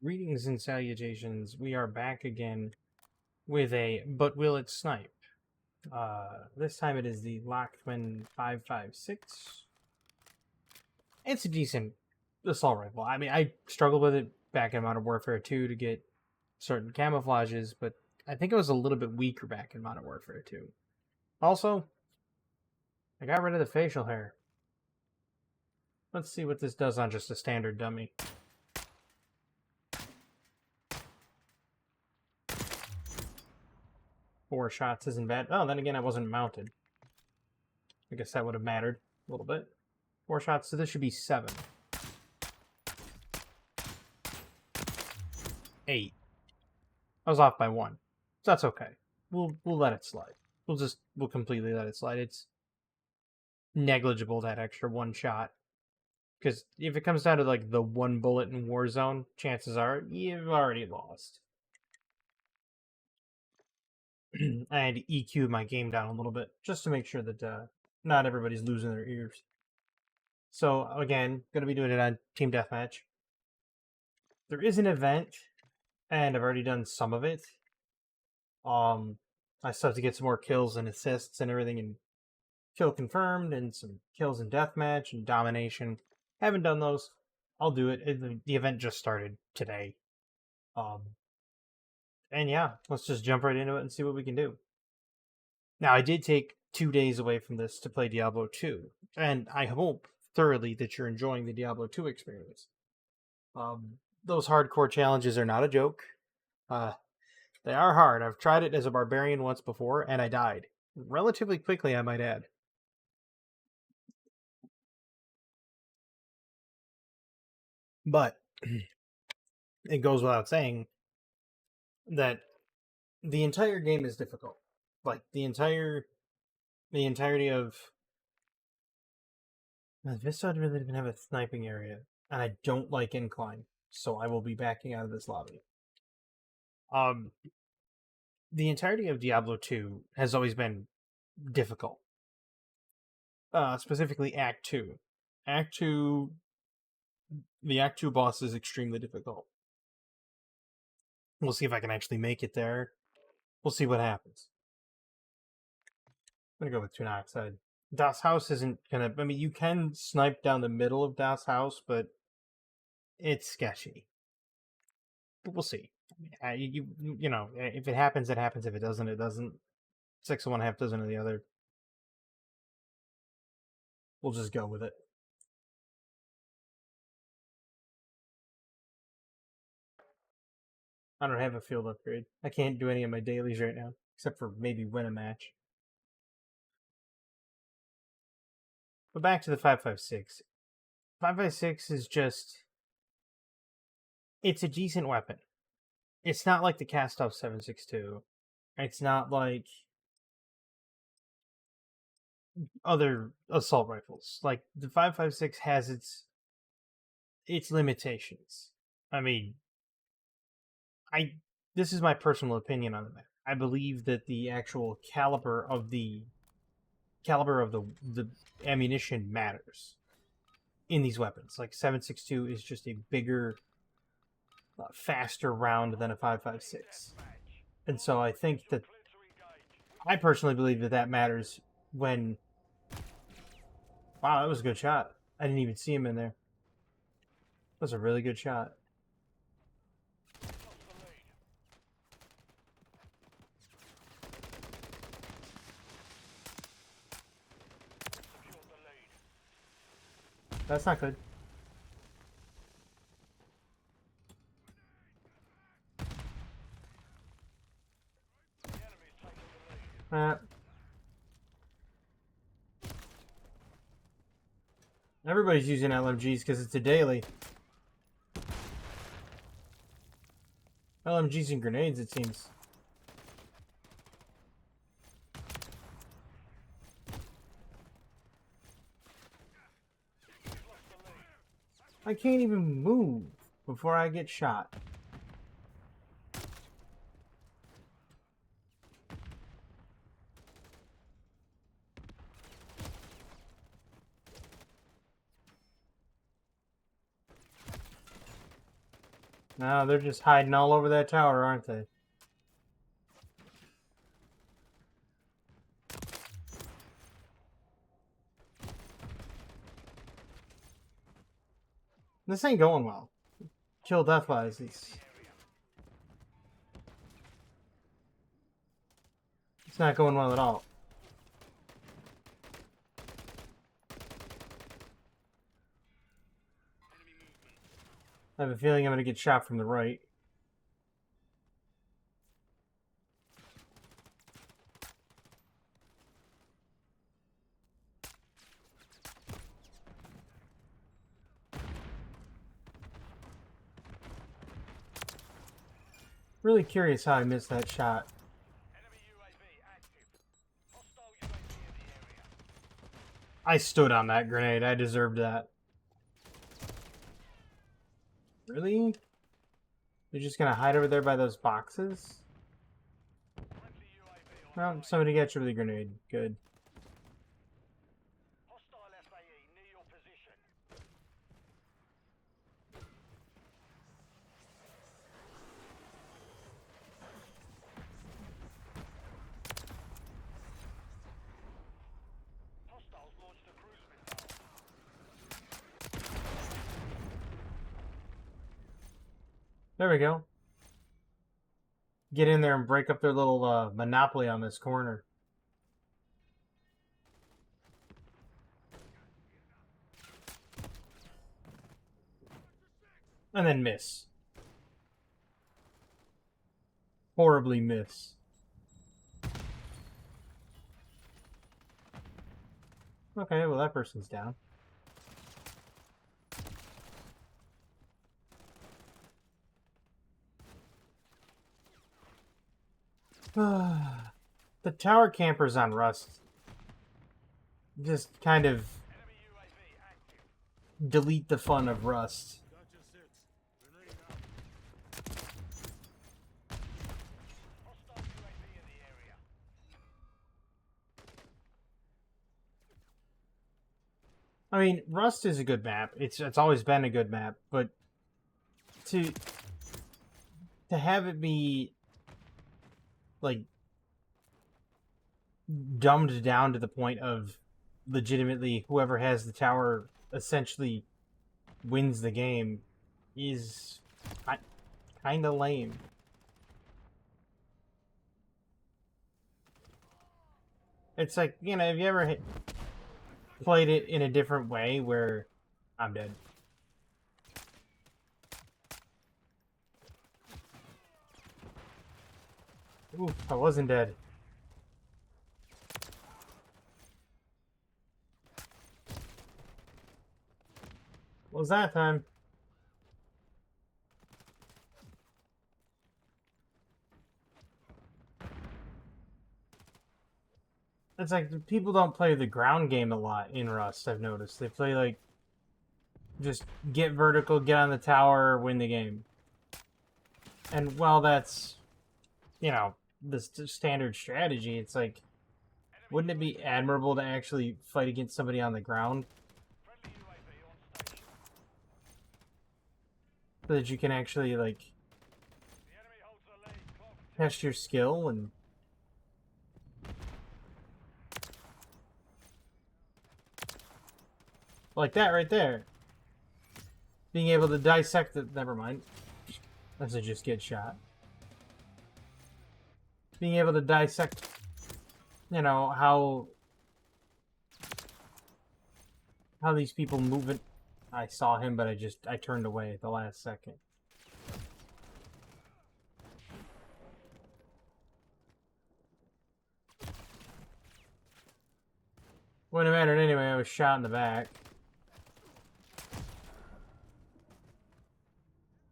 Greetings and salutations. We are back again with a But Will It Snipe? This time it is the Lachmann 556. It's a decent assault rifle. I mean, I struggled with it back in Modern Warfare 2 to get certain camouflages, but I think it was a little bit weaker back in Modern Warfare 2. Also, I got rid of the facial hair. Let's see what this does on just a standard dummy. Four shots isn't bad. Oh, then again, I wasn't mounted. I guess that would have mattered a little bit. 4 shots, so this should be 7. 8. I was off by 1. So that's okay. We'll let it slide. We'll completely let it slide. It's negligible, that extra 1 shot. Because if it comes down to like the 1 bullet in Warzone, chances are you've already lost. I had to EQ my game down a little bit just to make sure that not everybody's losing their ears. So again, gonna be doing it on Team Deathmatch. There is an event, and I've already done some of it. I still have to get some more kills and assists and everything, and kill confirmed, and some kills in Deathmatch and Domination. Haven't done those. I'll do it. The event just started today. And yeah, let's just jump right into it and see what we can do. Now, I did take 2 days away from this to play Diablo 2, and I hope thoroughly that you're enjoying the Diablo 2 experience. Those hardcore challenges are not a joke. They are hard. I've tried it as a barbarian once before, and I died. Relatively quickly, I might add. But it goes without saying that the entire game is difficult. Like, the entirety of... This doesn't really even have a sniping area, and I don't like incline, so I will be backing out of this lobby. The entirety of Diablo 2 has always been difficult. Specifically Act 2. The Act 2 boss is extremely difficult. We'll see if I can actually make it there. We'll see what happens. I'm gonna go with Tuna Oxide. Das Haus isn't gonna... I mean, you can snipe down the middle of Das Haus, but it's sketchy. But we'll see. You know, if it happens, it happens. If it doesn't, it doesn't. 6 of one, half dozen of the other. We'll just go with it. I don't have a field upgrade. I can't do any of my dailies right now, except for maybe win a match. But back to the 5.56. 5.56 is just... It's a decent weapon. It's not like the Cast-Off 7.62. It's not like other assault rifles. Like, the 5.56 has its limitations. I mean, this is my personal opinion on the matter. I believe that the actual caliber of the ammunition matters in these weapons. Like 7.62 is just a bigger, faster round than a 5.56, and so I think that I personally believe that matters when. Wow, that was a good shot. I didn't even see him in there. That was a really good shot. That's not good. Everybody's using LMGs because it's a daily. LMGs and grenades, it seems. I can't even move before I get shot. No, they're just hiding all over that tower, aren't they? This ain't going well. Kill deathflies. It's not going well at all. I have a feeling I'm going to get shot from the right. Really curious how I missed that shot. I stood on that grenade. I deserved that. Really? You're just gonna hide over there by those boxes? Well, somebody get you with a grenade. Good. There we go. Get in there and break up their little monopoly on this corner. And then miss. Horribly miss. Okay, well that person's down. The tower campers on Rust just kind of delete the fun of Rust. I mean, Rust is a good map. It's always been a good map, but to have it be like dumbed down to the point of legitimately whoever has the tower essentially wins the game is kind of lame. It's like, you know, have you ever played it in a different way where I'm dead? Ooh, I wasn't dead. What was that time? It's like people don't play the ground game a lot in Rust, I've noticed. They play like just get vertical, get on the tower, win the game. And while that's, you know, the standard strategy, it's like, wouldn't it be admirable to actually fight against somebody on the ground? So that you can actually, like, test your skill and... like that right there. Being able to dissect it... never mind. As I just get shot. Being able to dissect, you know, how these people move it. I saw him, but I turned away at the last second. Wouldn't have mattered anyway, I was shot in the back.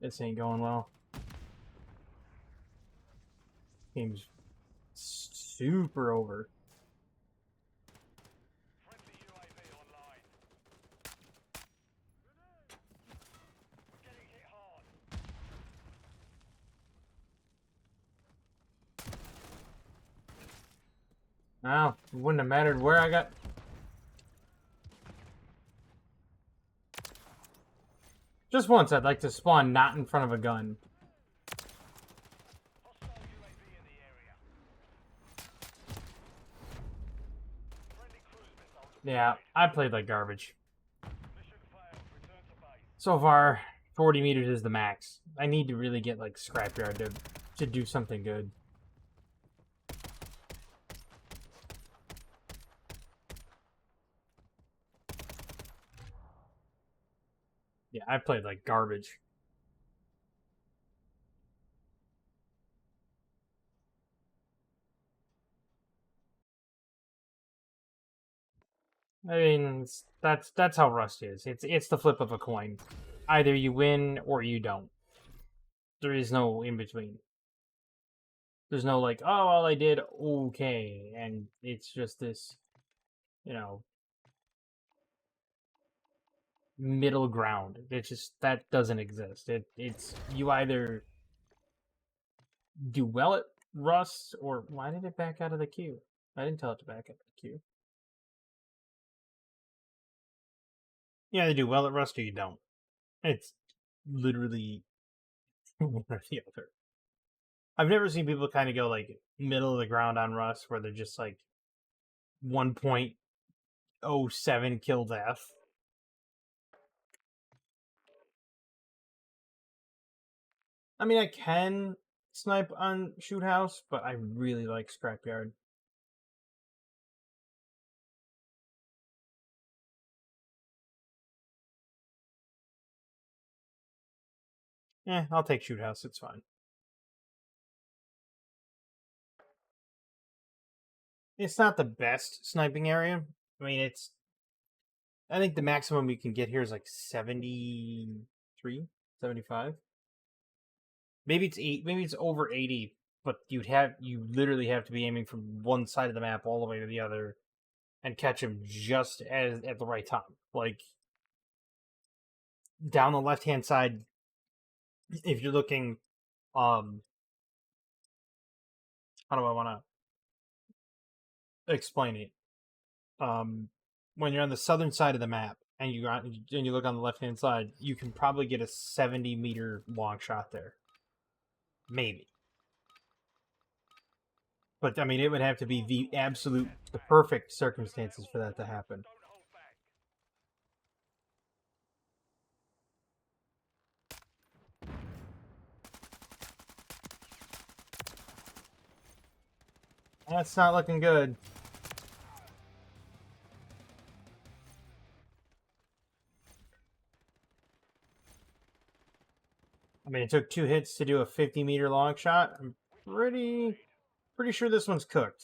This ain't going well. Game's super over. Well, it wouldn't have mattered where I got... Just once, I'd like to spawn not in front of a gun. Yeah, I played like garbage. So far, 40 meters is the max. I need to really get like scrapyard to do something good. Yeah, I played like garbage. I mean, that's how Rust is. It's the flip of a coin. Either you win or you don't. There is no in between. There's no like, oh, well, I did okay, and it's just this, you know, middle ground. It's just that doesn't exist. It's you either do well at Rust or why did it back out of the queue? I didn't tell it to back out of the queue. You either do well at Rust or you don't. It's literally one or the other. I've never seen people kind of go like middle of the ground on Rust where they're just like 1.07 kill death. I mean, I can snipe on Shoot House, but I really like Scrapyard. I'll take Shoot House. It's fine. It's not the best sniping area. I mean, I think the maximum you can get here is like 73, 75. Maybe it's maybe it's over 80, but you literally have to be aiming from one side of the map all the way to the other and catch him just at the right time. Like down the left-hand side, if you're looking, how do I want to explain it? When you're on the southern side of the map and you look on the left-hand side, you can probably get a 70-meter long shot there, maybe. But I mean, it would have to be the perfect circumstances for that to happen. That's not looking good. I mean, it took 2 hits to do a 50-meter long shot. I'm pretty sure this one's cooked.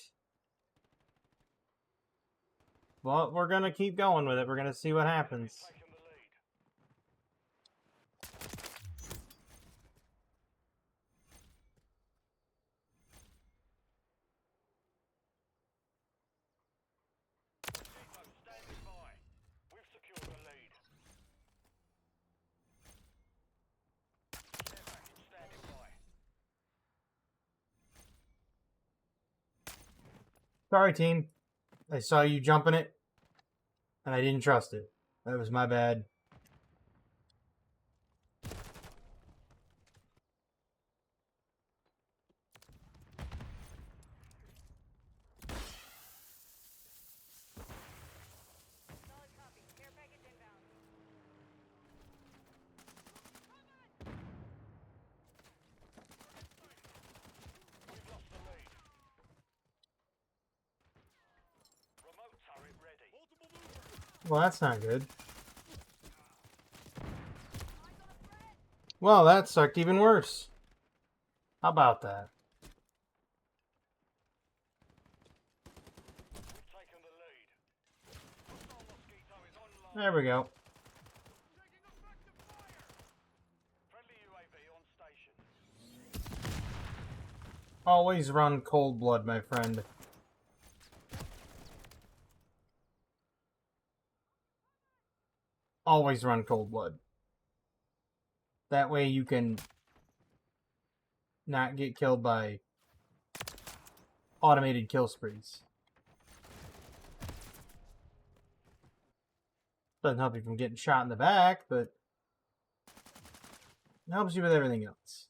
Well, we're gonna keep going with it. We're gonna see what happens. Sorry, team. I saw you jumping it, and I didn't trust it. That was my bad. Well, that's not good. Well, that sucked even worse. How about that? There we go. Always run cold blood, my friend. Always run cold blood. That way you can not get killed by automated kill sprees. Doesn't help you from getting shot in the back, but It helps you with everything else.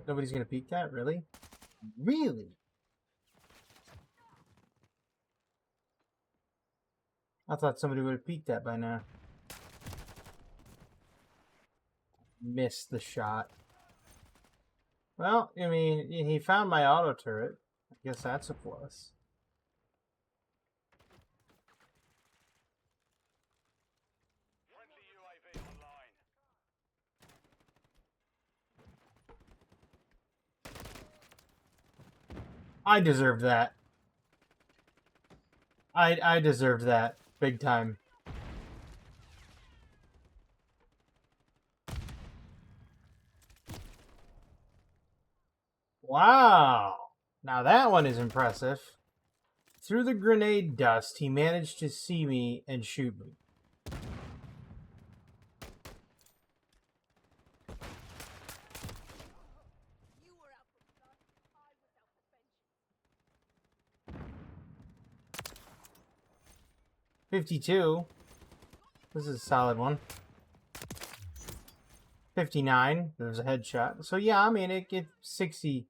Nobody's gonna peek that, really? Really? I thought somebody would have peeked that by now. Missed the shot. Well, I mean, he found my auto turret. I guess that's a plus. I deserved that. I deserved that. Big time. Wow! Now that one is impressive. Through the grenade dust, he managed to see me and shoot me. $52. This is a solid one. 59. There's a headshot. So yeah, I mean, it gets 60.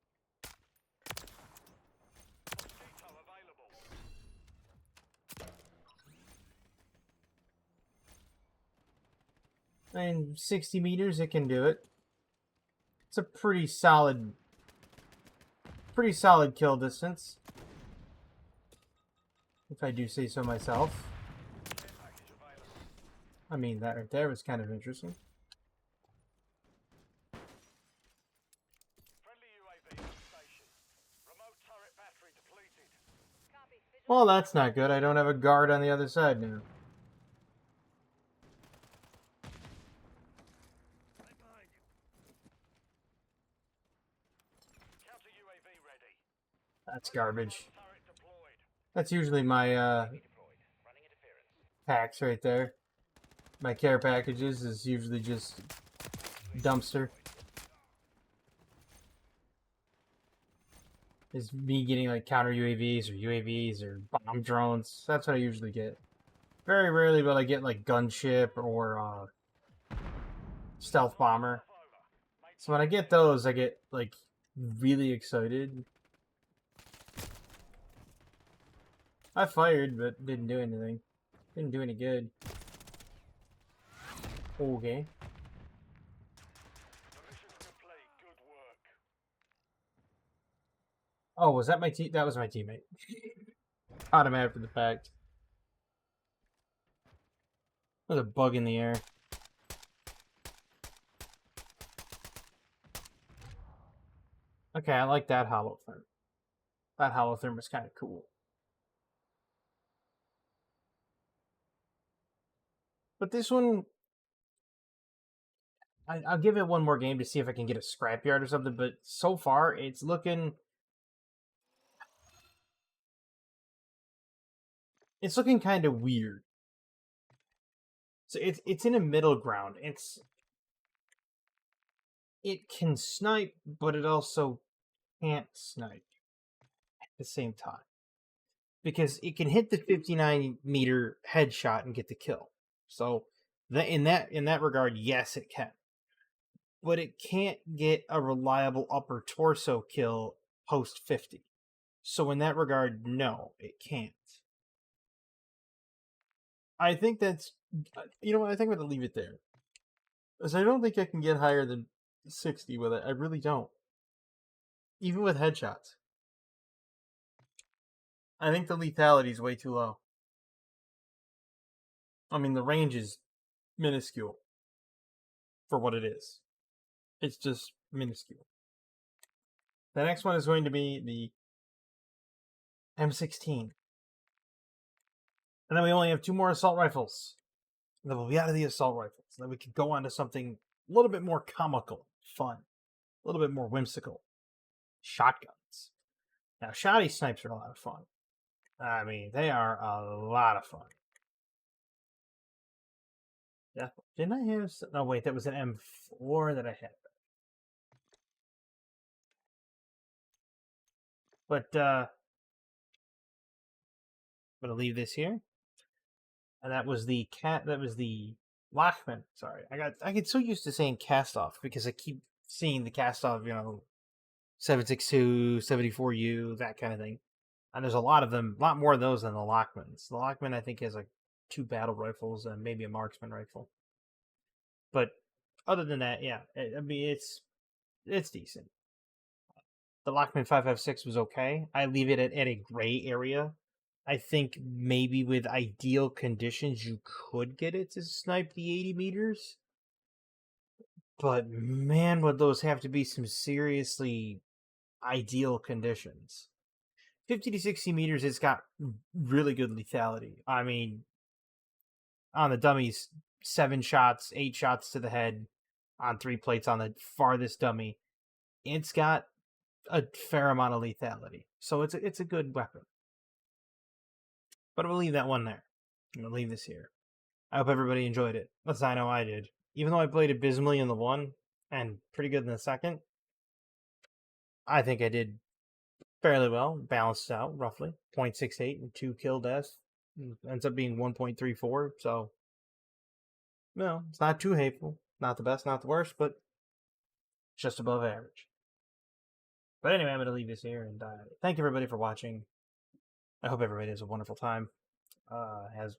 I mean, 60 meters, it can do it. It's a pretty solid kill distance, if I do say so myself. I mean, that right there was kind of interesting. Well, that's not good. I don't have a guard on the other side now. That's garbage. That's usually my packs right there. My care packages is usually just dumpster. Is me getting like counter UAVs or bomb drones. That's what I usually get. Very rarely will I get like gunship or stealth bomber. So when I get those, I get like really excited. I fired, but didn't do anything. Didn't do any good. Okay. Oh, was that my team? That was my teammate. Caught him after the fact. There's a bug in the air. Okay, I like that holotherm. That holotherm was kind of cool. But this one, I'll give it one more game to see if I can get a scrapyard or something. But so far, it's looking kind of weird. So it's in a middle ground. It can snipe, but it also can't snipe at the same time because it can hit the 59-meter headshot and get the kill. So in that regard, yes, it can. But it can't get a reliable upper torso kill post 50. So in that regard, no, it can't. I think that's, you know what, I think I'm going to leave it there. Because I don't think I can get higher than 60 with it. I really don't. Even with headshots. I think the lethality is way too low. I mean, the range is minuscule for what it is. It's just minuscule. The next one is going to be the M16. And then we only have 2 more assault rifles. And then we'll be out of the assault rifles. And then we could go on to something a little bit more comical, fun, a little bit more whimsical. Shotguns. Now, shotty snipes are a lot of fun. I mean, they are a lot of fun. Yeah, didn't I have? No, wait, that was an M4 that I had. But gonna leave this here. And that was the cat. That was the Lachmann. Sorry, I get so used to saying cast off because I keep seeing the cast off. 7.62, 74U, that kind of thing. And there's a lot of them, a lot more of those than the Lachmans. The Lachmann, I think, has like 2 battle rifles and maybe a marksman rifle. But other than that, yeah, I mean, it's decent. The Lachmann 5.56 was okay. I leave it at a gray area. I think maybe with ideal conditions, you could get it to snipe the 80 meters. But man, would those have to be some seriously ideal conditions. 50 to 60 meters, it's got really good lethality. I mean, on the dummies, 7 shots, 8 shots to the head on 3 plates on the farthest dummy. It's got a fair amount of lethality. So it's a good weapon. But I'm going to leave that one there. I'm going to leave this here. I hope everybody enjoyed it. As I know I did. Even though I played abysmally in the one and pretty good in the second, I think I did fairly well, balanced out roughly 0.68 and 2 kill deaths. Ends up being 1.34. So, no, it's not too hateful. Not the best, not the worst, but just above average. But anyway, I'm going to leave this here and thank everybody for watching. I hope everybody has a wonderful time. I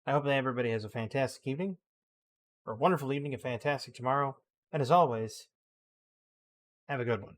hope that everybody has a fantastic evening, or a wonderful evening, a fantastic tomorrow, and as always, have a good one.